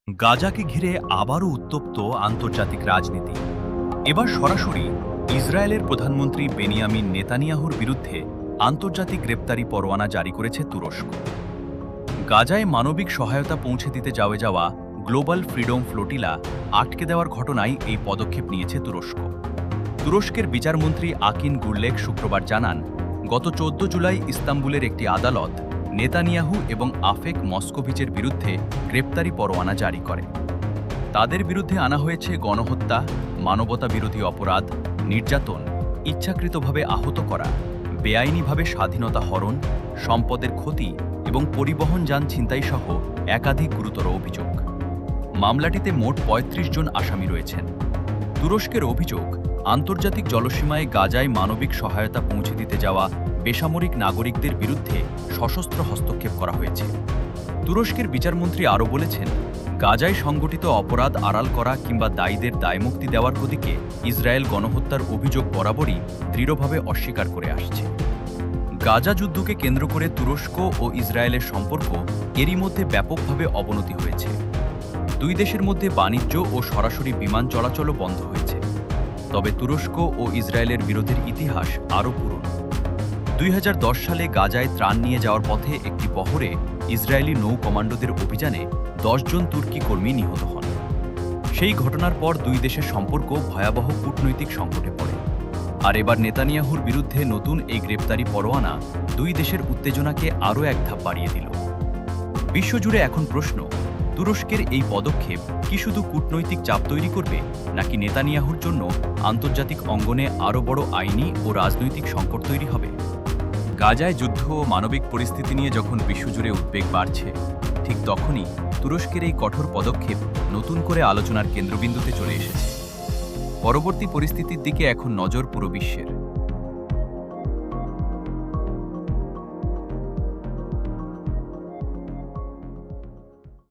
গাজাকে ঘিরে আবারও উত্তপ্ত আন্তর্জাতিক রাজনীতি। এবার সরাসরি ইসরায়েলের প্রধানমন্ত্রী বেনিয়ামিন নেতানিয়াহুর বিরুদ্ধে আন্তর্জাতিক গ্রেপ্তারি পরোয়ানা জারি করেছে তুরস্ক। গাজায় মানবিক সহায়তা পৌঁছে দিতে যাওয়া গ্লোবাল ফ্রিডম ফ্লোটিলা আটকে দেওয়ার ঘটনায় এই পদক্ষেপ নিয়েছে তুরস্ক। তুরস্কের বিচারমন্ত্রী আকিন গুরলেক শুক্রবার জানান, গত 14 জুলাই ইস্তাম্বুলের একটি আদালত নেতানিয়াহু এবং আফেক মস্কোভিচের বিরুদ্ধে গ্রেপ্তারি পরোয়ানা জারি করে। তাদের বিরুদ্ধে আনা হয়েছে গণহত্যা, মানবতা বিরোধী অপরাধ, নির্যাতন, ইচ্ছাকৃতভাবে আহত করা, বেআইনিভাবে স্বাধীনতা হরণ, সম্পদের ক্ষতি এবং পরিবহন যান ছিনতাই সহ একাধিক গুরুতর অভিযোগ। মামলাটিতে মোট ৩৫ জন আসামি রয়েছেন। তুরস্কের অভিযোগ, আন্তর্জাতিক জলসীমায় গাজায় মানবিক সহায়তা পৌঁছে দিতে যাওয়া বেসামরিক নাগরিকদের বিরুদ্ধে সশস্ত্র হস্তক্ষেপ করা হয়েছে। তুরস্কের বিচারমন্ত্রী আরও বলেছেন, গাজায় সংগঠিত অপরাধ আড়াল করা কিংবা দায়ীদের দায়মুক্তি দেওয়ার দিকে ইসরায়েল গণহত্যার অভিযোগ বরাবরই দৃঢ়ভাবে অস্বীকার করে আসছে। গাজা যুদ্ধকে কেন্দ্র করে তুরস্ক ও ইসরায়েলের সম্পর্ক এরই মধ্যে ব্যাপকভাবে অবনতি হয়েছে। দুই দেশের মধ্যে বাণিজ্য ও সরাসরি বিমান চলাচলও বন্ধ হয়েছে। তবে তুরস্ক ও ইসরায়েলের বিরোধের ইতিহাস আরও পুরনো। ২০১০ সালে গাজায় ত্রাণ নিয়ে যাওয়ার পথে একটি বহরে ইসরায়েলি নৌ কমান্ডোদের অভিযানে ১০ জন তুর্কি কর্মী নিহত হন। সেই ঘটনার পর দুই দেশের সম্পর্ক ভয়াবহ কূটনৈতিক সংকটে পড়ে। আর এবার নেতানিয়াহুর বিরুদ্ধে নতুন এই গ্রেপ্তারি পরোয়ানা দুই দেশের উত্তেজনাকে আরও এক ধাপ বাড়িয়ে দিল। বিশ্বজুড়ে এখন প্রশ্ন, তুরস্কের এই পদক্ষেপ কি শুধু কূটনৈতিক চাপ তৈরি করবে, নাকি নেতানিয়াহুর জন্য আন্তর্জাতিক অঙ্গনে আরও বড় আইনি ও রাজনৈতিক সংকট তৈরি হবে? গাজায় যুদ্ধ ও মানবিক পরিস্থিতি নিয়ে যখন বিশ্বজুড়ে উদ্বেগ বাড়ছে, ঠিক তখনই তুরস্কের এই কঠোর পদক্ষেপ নতুন করে আলোচনার কেন্দ্রবিন্দুতে চলে এসেছে। পরবর্তী পরিস্থিতির দিকে এখন নজর পুরো বিশ্বের।